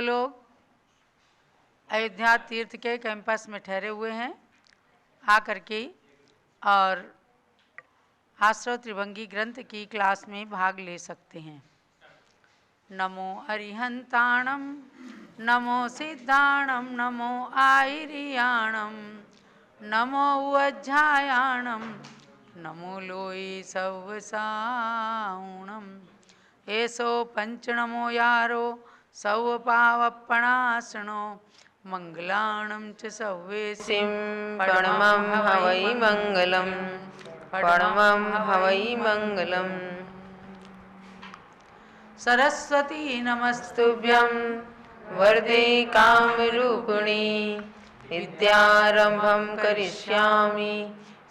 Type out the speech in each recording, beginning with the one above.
लोग अयोध्या तीर्थ के कैंपस में ठहरे हुए हैं आकर के और आश्रव त्रिभंगी ग्रंथ की क्लास में भाग ले सकते हैं। नमो अरिहंताणम नमो सिद्धाणम नमो आयरियाणम नमो उज्जायाणम नमो लोई सवसाणम एसो पंचनमो यारो सव पावपणासनो मंगलाणं च सव्वेसिं पणमं हवै मंगलम पणमं हवै मंगलम। सरस्वती नमस्तुभ्यं वरदे कामरूपिणी विद्यारंभं करिष्यामि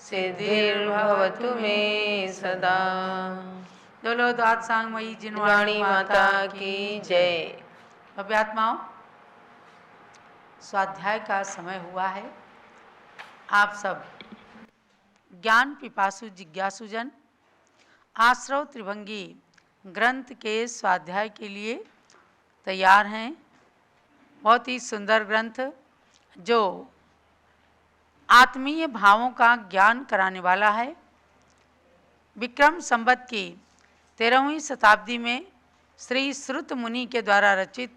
सिद्धिर्भवतु मे सदा। बोलो द्वादशांगमयी जिनवाणी माता की जय। अभ्यात्माओं, स्वाध्याय का समय हुआ है। आप सब ज्ञान पिपासु जिज्ञासुजन आश्रव त्रिभंगी ग्रंथ के स्वाध्याय के लिए तैयार हैं। बहुत ही सुंदर ग्रंथ जो आत्मीय भावों का ज्ञान कराने वाला है। विक्रम संवत की 13वीं शताब्दी में श्री श्रुत मुनि के द्वारा रचित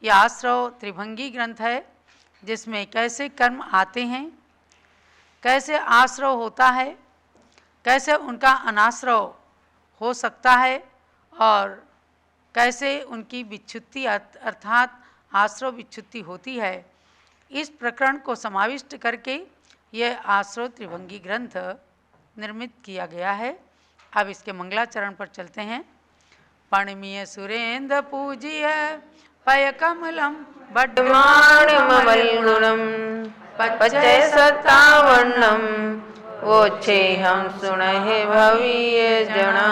यह आश्रव त्रिभंगी ग्रंथ है, जिसमें कैसे कर्म आते हैं, कैसे आश्रव होता है, कैसे उनका अनाश्रव हो सकता है और कैसे उनकी विच्छुत्ति अर्थात आश्रव विच्छुत्ति होती है। इस प्रकरण को समाविष्ट करके यह आश्रव त्रिभंगी ग्रंथ निर्मित किया गया है। अब इसके मंगलाचरण पर चलते हैं। पणमीय सुरेंद्र पूजिय पय कमलम बड्डमाण ममलगुणम पच्चय सत्तावन्नम वोच्छे हम सुनहि भवीय जना।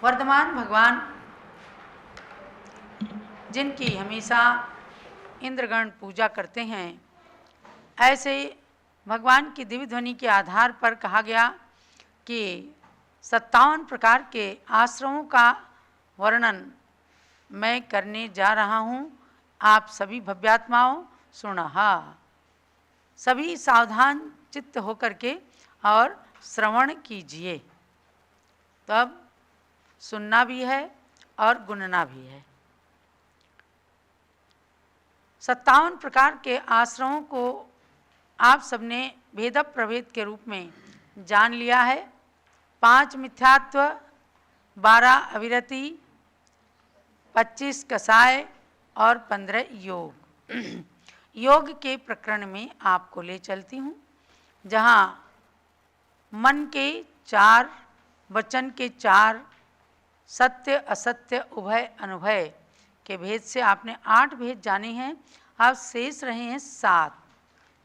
वर्तमान भगवान जिनकी हमेशा इंद्रगण पूजा करते हैं, ऐसे भगवान की दिव्य ध्वनि के आधार पर कहा गया कि 57 प्रकार के आश्रमों का वर्णन मैं करने जा रहा हूँ। आप सभी भव्यात्माओं सुनहा, सभी सावधान चित्त होकर के और श्रवण कीजिए। तब सुनना भी है और गुनना भी है। 57 प्रकार के आश्रमों को आप सबने भेद प्रभेद के रूप में जान लिया है। 5 मिथ्यात्व, 12 अविरति, 25 कसाय और 15 योग। योग के प्रकरण में आपको ले चलती हूँ, जहाँ मन के 4, वचन के 4, सत्य असत्य उभय अनुभय के भेद से आपने 8 भेद जाने हैं। अब शेष रहे हैं 7।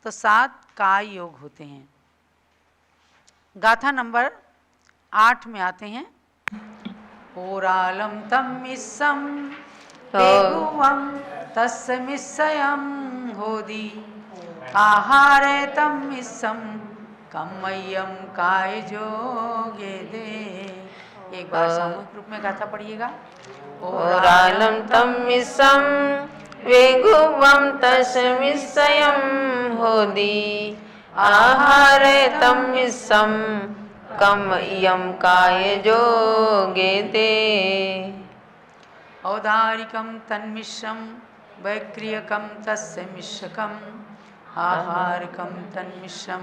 तो 7 काय योग होते हैं। गाथा नंबर 8 में आते हैं। ओरालम तम मिस्सम पेगुवम तस्य मिस्सयम होदी आहारे तम मिस्सम कमयम काय जोगे दे। एक बार सामूहिक रूप में गाथा पढ़िएगा। ओरालम तम मिस्सम वेगुवम तस्य मिस्सयम होदी आहारे तम मिस्सम कमयम काय जोगे दे। औदारिकम तन्मिश्रम वैक्रियकम तस्य मिश्रकम आहारकम तन्मिश्रम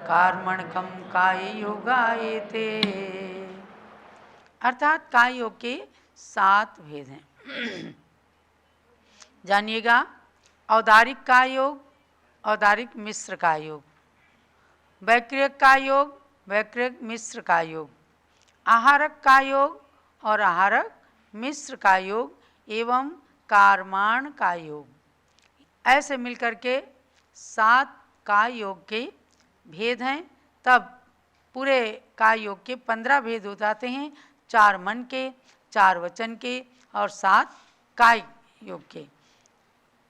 कार्मणकम काय योगायते। अर्थात काय योग के 7 भेद हैं। जानिएगा। औदारिक काय योग, औदारिक मिश्र काय योग, वैक्रियक काय योग, वैक्रियक मिश्र काय योग, आहारक काय योग और आहारक मिश्र काय योग एवं कार्माण काय योग। ऐसे मिलकर के 7 काय योग के भेद हैं। तब पूरे काय योग के 15 भेद हो जाते हैं। 4 मन के, 4 वचन के और 7 काय योग के।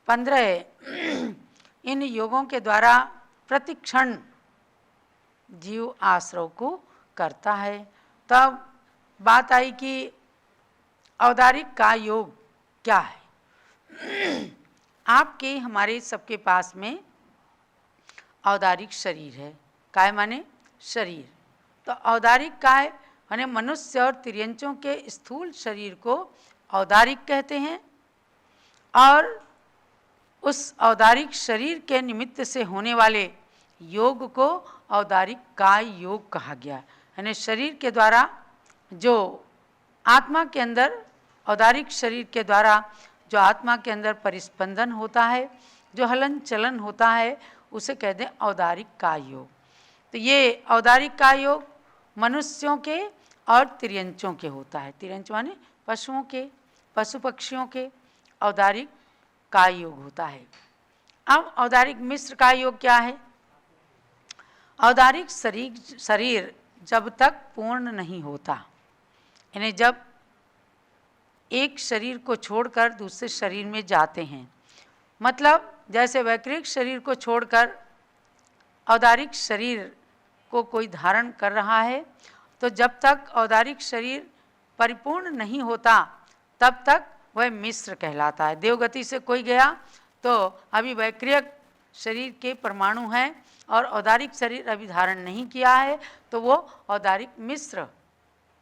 15 इन योगों के द्वारा प्रतिक्षण जीव आश्रव को करता है। तब बात आई कि औदारिक का योग क्या है? आपके हमारे सबके पास में औदारिक शरीर है। काय माने शरीर। तो औदारिक काय माने मनुष्य और तिर्यंचों के स्थूल शरीर को औदारिक कहते हैं, और उस औदारिक शरीर के निमित्त से होने वाले योग को औदारिक काय योग कहा गया। यानी शरीर के द्वारा जो आत्मा के अंदर, औदारिक शरीर के द्वारा जो आत्मा के अंदर परिस्पंदन होता है, जो हलन चलन होता है, उसे कहते हैं औदारिक काय योग। तो ये औदारिक काय योग मनुष्यों के और तिर्यंचों के होता है। तिर्यंच माने पशुओं के, पशु पक्षियों के औदारिक काय योग होता है। अब औदारिक मिश्र काय योग क्या है? औदारिक शरीर जब तक पूर्ण नहीं होता, यानी जब एक शरीर को छोड़कर दूसरे शरीर में जाते हैं, मतलब जैसे वैकृतिक शरीर को छोड़कर औदारिक शरीर को कोई धारण कर रहा है, तो जब तक औदारिक शरीर परिपूर्ण नहीं होता तब तक वह मिश्र कहलाता है। देवगति से कोई गया तो अभी वैकृतिक शरीर के परमाणु हैं और औदारिक शरीर अभी धारण नहीं किया है, तो वो औदारिक मिश्र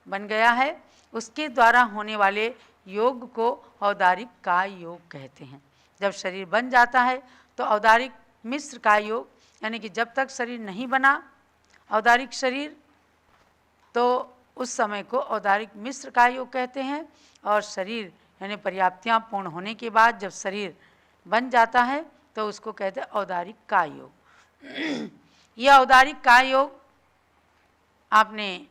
बन गया है। उसके द्वारा होने वाले योग को औदारिक काय योग कहते हैं। जब शरीर बन जाता है तो औदारिक मिश्र काय योग, यानी कि जब तक शरीर नहीं बना औदारिक शरीर, तो उस समय को औदारिक मिश्र काय योग कहते हैं। और शरीर यानी पर्याप्तियाँ पूर्ण होने के बाद जब शरीर बन जाता है तो उसको कहते हैं औदारिक काय योग। यह औदारिक काय योग आपने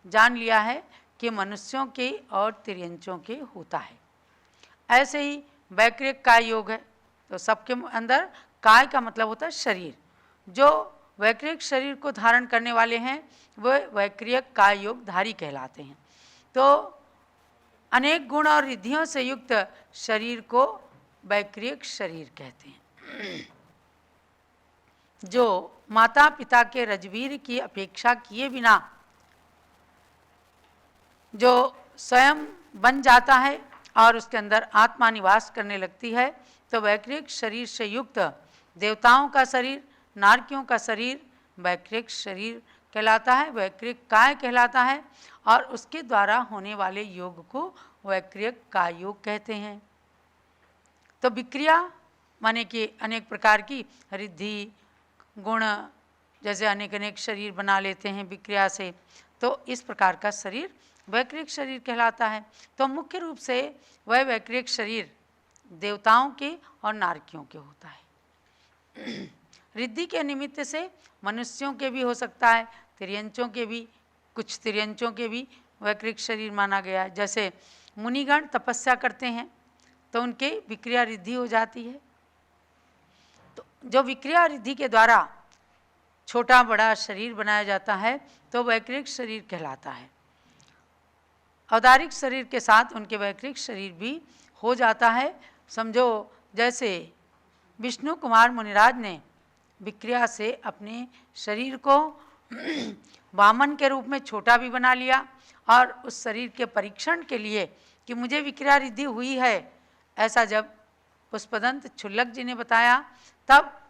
जान लिया है कि मनुष्यों के और तिर्यंचों के होता है। ऐसे ही वैकृतिक काय योग है, तो सबके अंदर काय का मतलब होता है शरीर। जो वैकृतिक शरीर को धारण करने वाले हैं वह वैकृतिक काय योग धारी कहलाते हैं। तो अनेक गुण और रिद्धियों से युक्त शरीर को वैकृतिक शरीर कहते हैं। जो माता पिता के रजवीर की अपेक्षा किए बिना जो स्वयं बन जाता है और उसके अंदर आत्मा निवास करने लगती है, तो वैकृतिक शरीर से युक्त देवताओं का शरीर, नारकियों का शरीर वैकृतिक शरीर कहलाता है, वैकृतिक काय कहलाता है। और उसके द्वारा होने वाले योग को वैकृतिक काय योग कहते हैं। तो विक्रिया माने कि अनेक प्रकार की रिद्धि गुण, जैसे अनेक अनेक शरीर बना लेते हैं विक्रिया से, तो इस प्रकार का शरीर वैकृतिक शरीर कहलाता है। तो मुख्य रूप से वह वैकृतिक शरीर देवताओं के और नारकियों के होता है। रिद्धि के निमित्त से मनुष्यों के भी हो सकता है, तिर्यंचों के भी, कुछ तिर्यंचों के भी वैकृतिक शरीर माना गया है। जैसे मुनिगण तपस्या करते हैं तो उनके विक्रिया रिद्धि हो जाती है। तो जो विक्रिया रिद्धि के द्वारा छोटा बड़ा शरीर बनाया जाता है तो वैकृतिक शरीर कहलाता है। औदारिक शरीर के साथ उनके वैकृतिक शरीर भी हो जाता है। समझो जैसे विष्णु कुमार मुनिराज ने विक्रिया से अपने शरीर को वामन के रूप में छोटा भी बना लिया, और उस शरीर के परीक्षण के लिए कि मुझे विक्रिया रिद्धि हुई है, ऐसा जब पुष्पदंत क्षुल्लक जी ने बताया, तब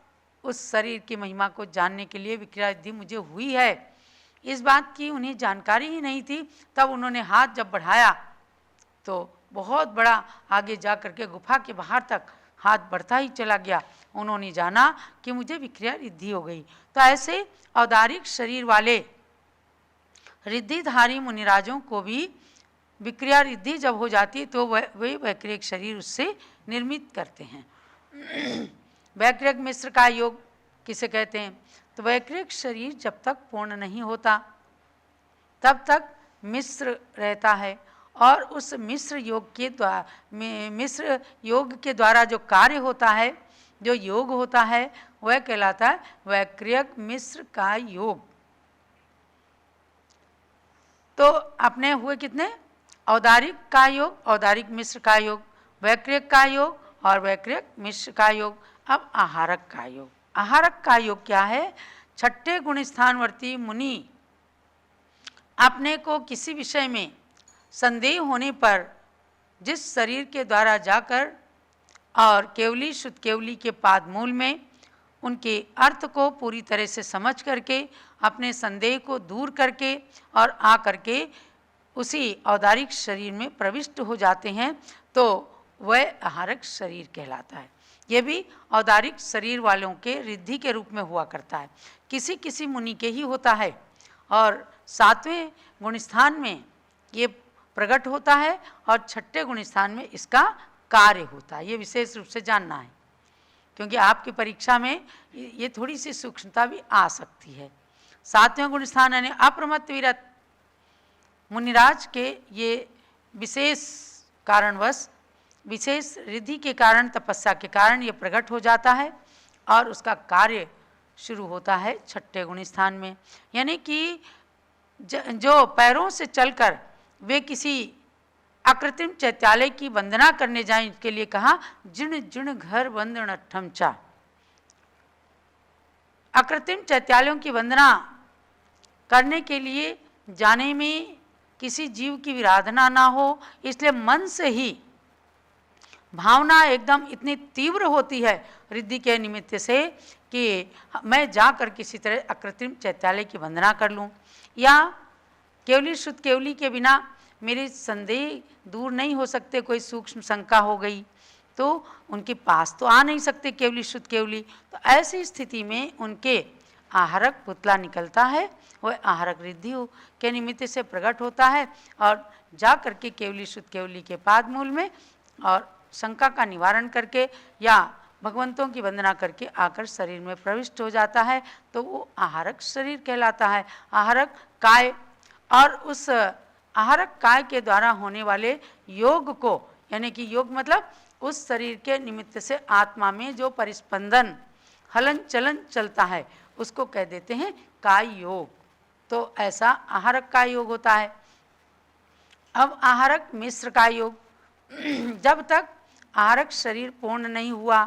उस शरीर की महिमा को जानने के लिए विक्रिया रिद्धि मुझे हुई है, इस बात की उन्हें जानकारी ही नहीं थी। तब उन्होंने हाथ जब बढ़ाया तो बहुत बड़ा आगे जा कर के गुफा के बाहर तक हाथ बढ़ता ही चला गया। उन्होंने जाना कि मुझे विक्रिया रिद्धि हो गई। तो ऐसे औदारिक शरीर वाले रिद्धिधारी मुनिराजों को भी विक्रिया रिद्धि जब हो जाती तो वे वैकृतिक शरीर उससे निर्मित करते हैं। वैकृतिक मिश्र का योग किसे कहते हैं? तो वैकृतिक शरीर जब तक पूर्ण नहीं होता तब तक मिश्र रहता है, और उस मिश्र योग के द्वारा जो कार्य होता है, जो योग होता है, वह कहलाता है वैकृतिक मिश्र का योग। तो अपने हुए कितने? औदारिक का योग, औदारिक मिश्र का योग, वैकृतिक का योग और वैकृतिक मिश्र का योग। अब आहारक का योग। आहारक का योग क्या है? छठे गुण स्थानवर्ती मुनि अपने को किसी विषय में संदेह होने पर जिस शरीर के द्वारा जाकर और केवली शुद्ध केवली के पाद मूल में उनके अर्थ को पूरी तरह से समझ करके अपने संदेह को दूर करके और आ करके उसी औदारिक शरीर में प्रविष्ट हो जाते हैं, तो वह आहारक शरीर कहलाता है। ये भी औदारिक शरीर वालों के रिद्धि के रूप में हुआ करता है, किसी किसी मुनि के ही होता है, और 7वें गुणस्थान में ये प्रकट होता है और 6ठे गुणस्थान में इसका कार्य होता है। ये विशेष रूप से जानना है, क्योंकि आपकी परीक्षा में ये थोड़ी सी सूक्ष्मता भी आ सकती है। 7वें गुणस्थान यानी अप्रमत्त विरत मुनिराज के ये विशेष कारणवश, विशेष रिद्धि के कारण, तपस्या के कारण ये प्रकट हो जाता है और उसका कार्य शुरू होता है 6ठे गुणस्थान में। यानी कि जो पैरों से चलकर वे किसी अकृत्रिम चैत्यालय की वंदना करने जाएं, इसके लिए कहा जिण जिण घर वंदन ठमचा। अकृत्रिम चैत्यालयों की वंदना करने के लिए जाने में किसी जीव की विराधना ना हो, इसलिए मन से ही भावना एकदम इतनी तीव्र होती है रिद्धि के निमित्त से कि मैं जाकर किसी तरह अकृत्रिम चैत्यालय की वंदना कर लूं, या केवली शुद्ध केवली के बिना मेरे संदेह दूर नहीं हो सकते, कोई सूक्ष्म शंका हो गई तो उनके पास तो आ नहीं सकते केवली शुद्ध केवली, तो ऐसी स्थिति में उनके आहारक पुतला निकलता है, वह आहारक रिद्धि के निमित्त से प्रकट होता है और जा करके केवली शुद्ध केवली के पाद मूल में और शंका का निवारण करके या भगवंतों की वंदना करके आकर शरीर में प्रविष्ट हो जाता है, तो वो आहारक शरीर कहलाता है। आहारक काय, और उस आहारक काय के द्वारा होने वाले योग को, यानी कि योग मतलब उस शरीर के निमित्त से आत्मा में जो परिस्पंदन हलन चलन चलता है उसको कह देते हैं काय योग। तो ऐसा आहारक काय योग होता है। अब आहारक मिश्र काय योग, जब तक आहारक शरीर पूर्ण नहीं हुआ,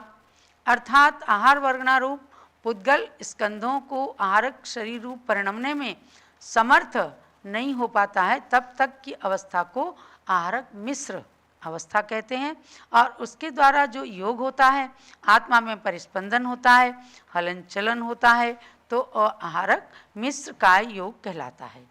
अर्थात आहार वर्गना रूप पुद्गल स्कंधों को आहारक शरीर रूप परिणमने में समर्थ नहीं हो पाता है, तब तक की अवस्था को आहारक मिश्र अवस्था कहते हैं। और उसके द्वारा जो योग होता है, आत्मा में परिस्पंदन होता है, हलन चलन होता है, तो आहारक मिश्र काय योग कहलाता है।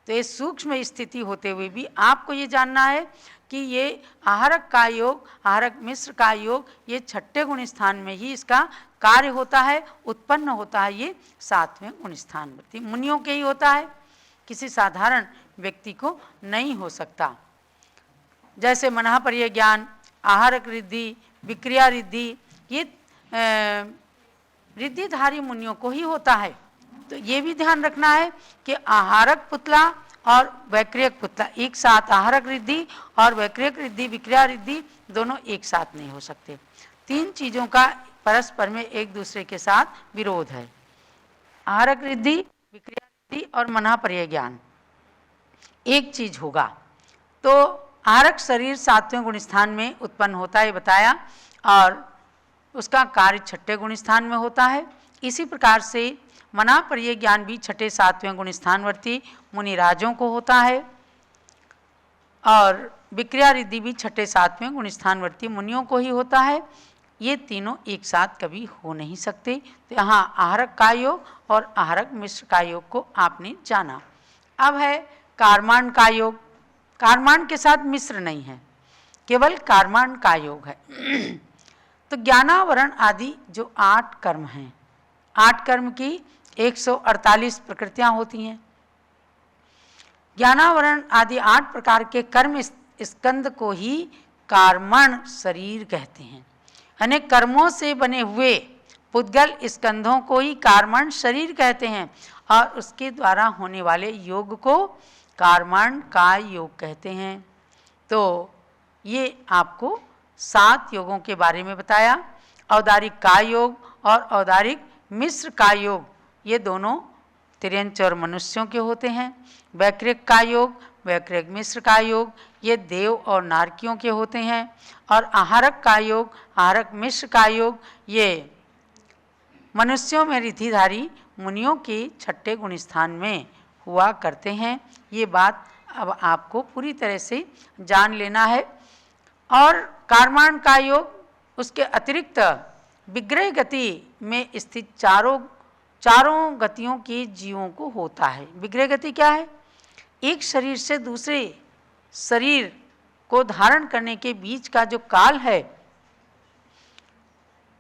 तो ये सूक्ष्म स्थिति होते हुए भी आपको ये जानना है कि ये आहारक काय योग, आहारक मिश्र काय योग, ये 6ठे गुणस्थान में ही इसका कार्य होता है, उत्पन्न होता है। ये 7वें गुणस्थान मुनियों के ही होता है, किसी साधारण व्यक्ति को नहीं हो सकता। जैसे मनःपर्य ज्ञान, आहारक रिद्धि, विक्रिया रिद्धि, ये रिद्धिधारी मुनियों को ही होता है। तो ये भी ध्यान रखना है कि आहारक पुतला और वैक्रियक पुतला एक साथ, आहारक रिद्धि और वैक्रियक रिद्धि, विक्रिया रिद्धि दोनों एक साथ नहीं हो सकते। 3 चीज़ों का परस्पर में एक दूसरे के साथ विरोध है। आहारक रिद्धि, विक्रिया रिद्धि और मनःपर्य ज्ञान एक चीज होगा तो आहारक शरीर 7वें गुणस्थान में उत्पन्न होता है बताया, और उसका कार्य 6ठे गुणस्थान में होता है। इसी प्रकार से मनःपर्य ज्ञान भी 6ठे 7वें गुणस्थानवर्ती मुनिराजों को होता है, और विक्रिया रिद्धि भी 6ठे 7वें गुणस्थानवर्ती मुनियों को ही होता है। ये तीनों एक साथ कभी हो नहीं सकते। तो यहाँ आहारक काय योग और आहारक मिश्र काय योग को आपने जाना। अब है कार्माण काय योग। कार्माण के साथ मिश्र नहीं है, केवल कार्माण काय योग है। तो ज्ञानावरण आदि जो 8 कर्म हैं, 8 कर्म की 148 प्रकृतियां होती हैं। ज्ञानावरण आदि 8 प्रकार के कर्म स्कंद को ही कार्मण शरीर कहते हैं। अनेक कर्मों से बने हुए पुद्गल स्कंधों को ही कार्मण शरीर कहते हैं, और उसके द्वारा होने वाले योग को कार्मण काय योग कहते हैं। तो ये आपको 7 योगों के बारे में बताया। औदारिक काय योग और औदारिक मिश्र काय योग ये दोनों तिर्यंच और मनुष्यों के होते हैं। वैक्रिक काय योग, वैक्रिक मिश्र काय योग ये देव और नारकियों के होते हैं। और आहारक काय योग, आहारक मिश्र काय योग ये मनुष्यों में रिद्धिधारी मुनियों के 6ठे गुणस्थान में हुआ करते हैं। ये बात अब आपको पूरी तरह से जान लेना है। और कार्माण का योग उसके अतिरिक्त विग्रह गति में स्थित चारों गतियों के जीवों को होता है। विग्रह गति क्या है? एक शरीर से दूसरे शरीर को धारण करने के बीच का जो काल है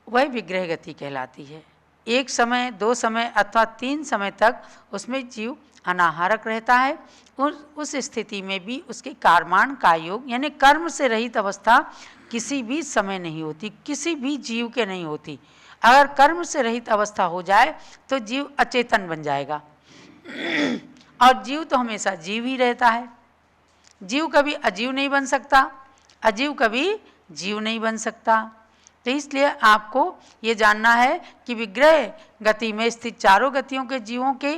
वह विग्रह गति कहलाती है। एक समय, 2 समय अथवा 3 समय तक उसमें जीव अनाहारक रहता है। उस स्थिति में भी उसके कार्माण का योग यानी कर्म से रहित अवस्था किसी भी समय नहीं होती, किसी भी जीव के नहीं होती। अगर कर्म से रहित अवस्था हो जाए तो जीव अचेतन बन जाएगा और जीव तो हमेशा जीव ही रहता है। जीव कभी अजीव नहीं बन सकता, अजीव कभी जीव नहीं बन सकता। तो इसलिए आपको ये जानना है कि विग्रह गति में स्थित चारों गतियों के जीवों के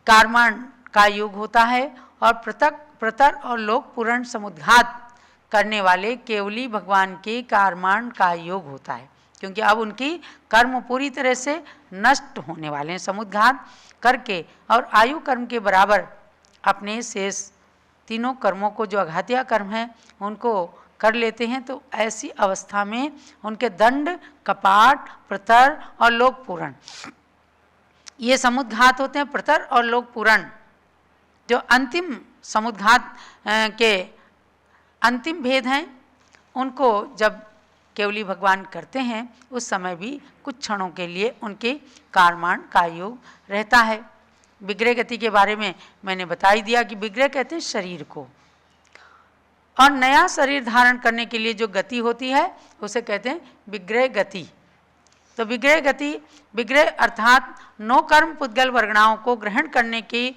कार्माण का योग होता है और पृथक प्रतर और लोक पूर्ण समुद्घात करने वाले केवली भगवान के कार्माण का योग होता है, क्योंकि अब उनकी कर्म पूरी तरह से नष्ट होने वाले हैं। समुद्घात करके और आयु कर्म के बराबर अपने शेष तीनों कर्मों को जो अघातिया कर्म हैं उनको कर लेते हैं। तो ऐसी अवस्था में उनके दंड, कपाट, प्रतर और लोक पूरण ये समुद्घात होते हैं। प्रतर और लोक पूरण जो अंतिम समुद्घात के अंतिम भेद हैं, उनको जब केवली भगवान करते हैं उस समय भी कुछ क्षणों के लिए उनके कार्माण का योग रहता है। विग्रह गति के बारे में मैंने बता ही दिया कि विग्रह कहते हैं शरीर को, और नया शरीर धारण करने के लिए जो गति होती है उसे कहते हैं विग्रह गति। तो विग्रह गति, विग्रह अर्थात 9 कर्म पुद्गल वर्गणाओं को ग्रहण करने के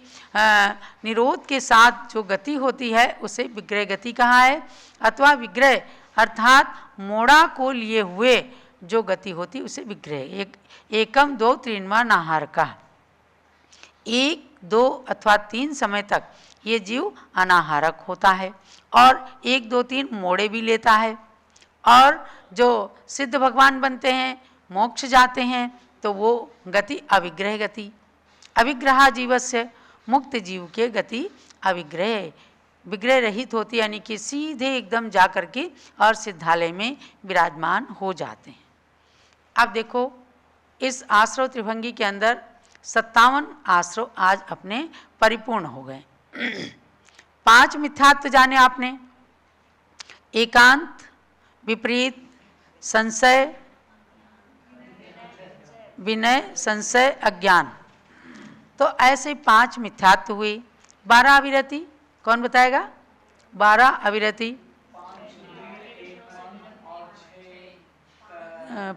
निरोध के साथ जो गति होती है उसे विग्रह गति कहा है। अथवा विग्रह अर्थात मोड़ा को लिए हुए जो गति होती उसे विग्रह। एकम 2 त्रीन्वा नाहार का 1, 2 अथवा 3 समय तक ये जीव अनाहारक होता है और 1, 2, 3 मोड़े भी लेता है। और जो सिद्ध भगवान बनते हैं, मोक्ष जाते हैं, तो वो गति अविग्रह गति। अविग्रह जीवस्य, मुक्त जीव के गति अविग्रह, विग्रह रहित होती, यानी कि सीधे एकदम जा कर के और सिद्धालय में विराजमान हो जाते हैं। अब देखो इस आश्रव त्रिभंगी के अंदर 57 आश्रव आज अपने परिपूर्ण हो गए। 5 मिथ्यात्व जाने आपने, एकांत, विपरीत, संशय, विनय, संशय, अज्ञान। तो ऐसे 5 मिथ्यात्व हुए। 12 अविरति, कौन बताएगा? 12 अविरति,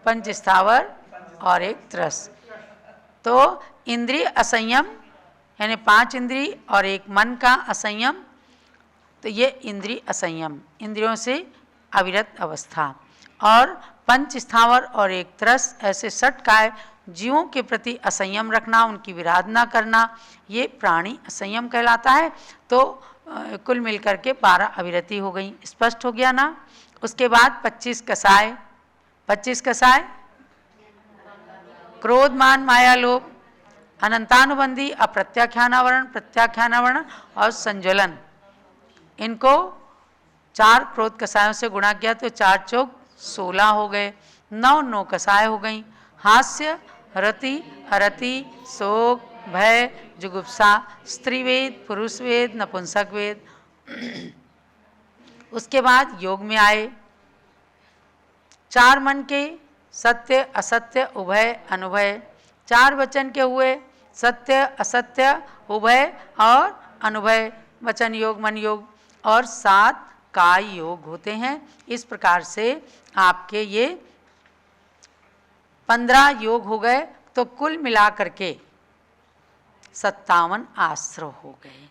5 स्थावर और 1 त्रस। तो इंद्रिय असंयम यानी 5 इंद्रिय और 1 मन का असंयम, तो ये इंद्रिय असंयम, इंद्रियों से अविरत अवस्था। और 5 स्थावर और 1 त्रस, ऐसे 6 काय जीवों के प्रति असंयम रखना, उनकी विराधना करना, ये प्राणी असंयम कहलाता है। तो कुल मिलकर के 12 अविरति हो गई। स्पष्ट हो गया ना? उसके बाद 25 कसाय। 25 कसाय क्रोध, मान, माया, लोभ, अनंतानुबंधी, अप्रत्याख्यानावरण, प्रत्याख्यानावरण और संज्वलन। इनको 4 क्रोध कसायों से गुणा किया तो 4 चौक 16 हो गए। 9 कसाय हो गई। हास्य, रति, अरति, शोक, भय, जुगुप्सा, स्त्रीवेद, पुरुषवेद, नपुंसकवेद। उसके बाद योग में आए 4 मन के, सत्य, असत्य, उभय, अनुभय। 4 वचन के हुए, सत्य, असत्य, उभय और अनुभय, वचन योग, मन योग। और 7 काय योग होते हैं। इस प्रकार से आपके ये 15 योग हो गए। तो कुल मिलाकर के 57 आश्रव हो गए।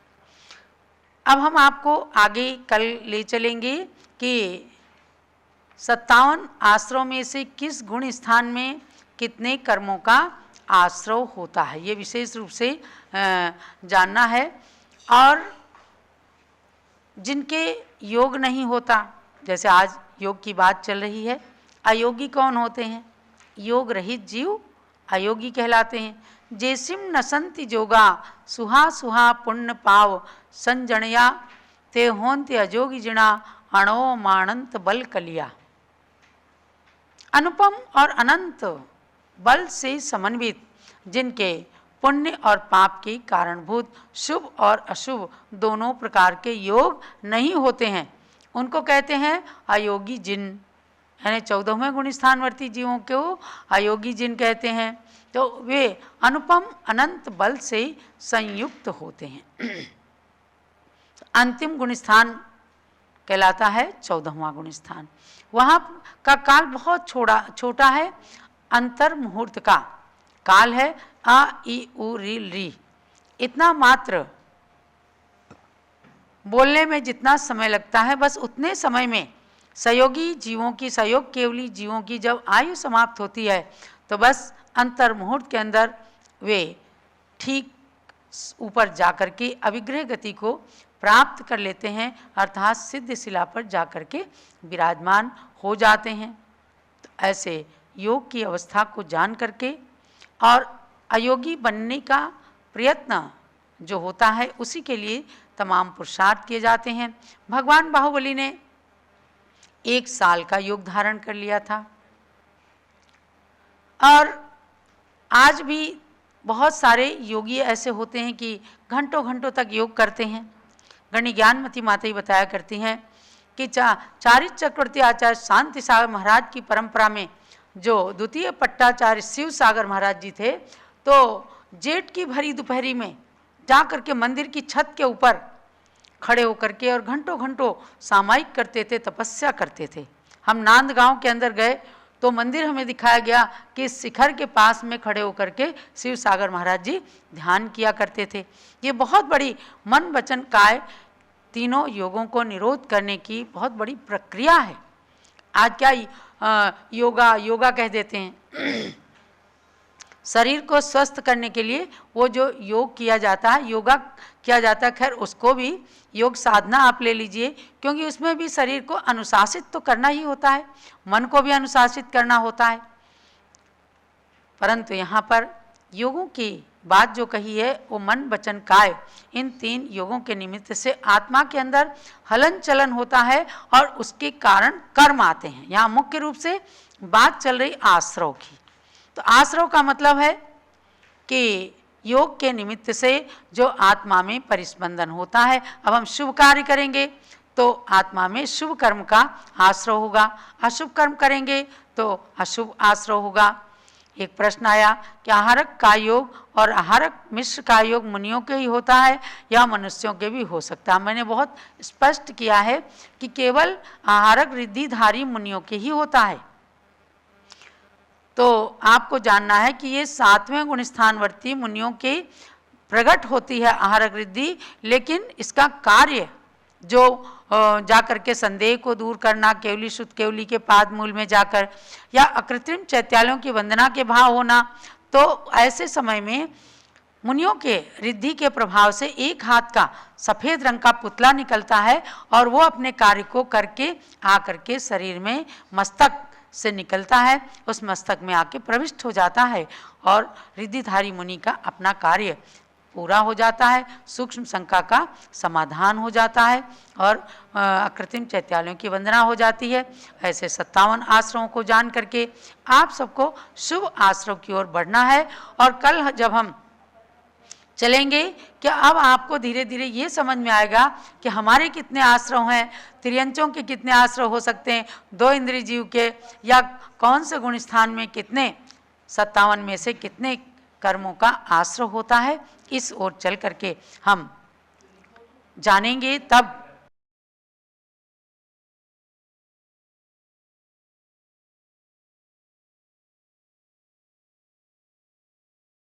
अब हम आपको आगे कल ले चलेंगे कि 57 आश्रव में से किस गुण स्थान में कितने कर्मों का आश्रव होता है, ये विशेष रूप से जानना है। और जिनके योग नहीं होता, जैसे आज योग की बात चल रही है, अयोगी कौन होते हैं? योग रहित जीव अयोगी कहलाते हैं। जैसिम नसंति जोगा सुहा सुहा पुण्य पाव संजणया ते होन्ति अजोगी जिणा अणोमानंत बल कलिया। अनुपम और अनंत बल से समन्वित, जिनके पुण्य और पाप के कारणभूत शुभ और अशुभ दोनों प्रकार के योग नहीं होते हैं, उनको कहते हैं अयोगी जिन। यानी 14वें गुण स्थानवर्ती जीवों को अयोगी जिन कहते हैं। तो वे अनुपम अनंत बल से संयुक्त होते हैं। अंतिम गुण स्थान कहलाता है 14वां गुण स्थान। वहाँ का काल बहुत छोटा है। अंतर मुहूर्त का काल है आ ई उ री री। इतना मात्र बोलने में जितना समय लगता है, बस उतने समय में सहयोगी जीवों की, सहयोग केवली जीवों की जब आयु समाप्त होती है, तो बस अंतर मुहूर्त के अंदर वे ठीक ऊपर जाकर के अविग्रह गति को प्राप्त कर लेते हैं, अर्थात सिद्ध शिला पर जाकर के विराजमान हो जाते हैं। तो ऐसे योग की अवस्था को जान करके और अयोगी बनने का प्रयत्न जो होता है, उसी के लिए तमाम पुरुषार्थ किए जाते हैं। भगवान बाहुबली ने 1 साल का योग धारण कर लिया था और आज भी बहुत सारे योगी ऐसे होते हैं कि घंटों घंटों तक योग करते हैं। गणी ज्ञानमती माता ही बताया करती हैं कि चारित चक्रवर्ती आचार्य शांति सागर महाराज की परंपरा में जो द्वितीय पट्टाचार्य शिव सागर महाराज जी थे, तो जेठ की भरी दोपहरी में जा करके मंदिर की छत के ऊपर खड़े होकर के और घंटों घंटों सामायिक करते थे, तपस्या करते थे। हम नांद गांव के अंदर गए तो मंदिर हमें दिखाया गया कि इस शिखर के पास में खड़े होकर के शिव सागर महाराज जी ध्यान किया करते थे। ये बहुत बड़ी मन वचन काय तीनों योगों को निरोध करने की बहुत बड़ी प्रक्रिया है। आज क्या योगा कह देते हैं। शरीर को स्वस्थ करने के लिए वो जो योग किया जाता है, योगा किया जाता है, खैर उसको भी योग साधना आप ले लीजिए, क्योंकि उसमें भी शरीर को अनुशासित तो करना ही होता है, मन को भी अनुशासित करना होता है। परंतु यहाँ पर योगों की बात जो कही है, वो मन वचन काय, इन 3 योगों के निमित्त से आत्मा के अंदर हलन चलन होता है और उसके कारण कर्म आते हैं। यहाँ मुख्य रूप से बात चल रही आश्रव की। तो आश्रव का मतलब है कि योग के निमित्त से जो आत्मा में परिस्पंदन होता है। अब हम शुभ कार्य करेंगे तो आत्मा में शुभ कर्म का आश्रव होगा, अशुभ कर्म करेंगे तो अशुभ आश्रव होगा। एक प्रश्न आया कि आहारक का योग और आहारक मिश्र का योग मुनियों के ही होता है या मनुष्यों के भी हो सकता है। मैंने बहुत स्पष्ट किया है कि केवल आहारक रिद्धिधारी मुनियों के ही होता है। तो आपको जानना है कि ये 7वें गुण स्थानवर्ती मुनियों के प्रकट होती है आहारक रिद्धि, लेकिन इसका कार्य जो जाकर के संदेह को दूर करना, केवली शुद्ध केवली के पाद मूल में जाकर, या अकृत्रिम चैत्यालयों की वंदना के भाव होना, तो ऐसे समय में मुनियों के रिद्धि के प्रभाव से एक हाथ का सफ़ेद रंग का पुतला निकलता है और वो अपने कार्य को करके आकर के शरीर में मस्तक से निकलता है, उस मस्तक में आके प्रविष्ट हो जाता है और रिद्धिधारी मुनि का अपना कार्य पूरा हो जाता है, सूक्ष्म शंका का समाधान हो जाता है और अकृत्रिम चैत्यालयों की वंदना हो जाती है। ऐसे 57 आश्रमों को जान करके आप सबको शुभ आश्रम की ओर बढ़ना है। और कल जब हम चलेंगे कि अब आपको धीरे धीरे ये समझ में आएगा कि हमारे कितने आश्रम हैं, त्रियंचों के कितने आश्रम हो सकते हैं, 2 इंद्रिय जीव के, या कौन से गुण स्थान में कितने 57 में से कितने कर्मों का आश्रय होता है। इस ओर चल करके हम जानेंगे, तब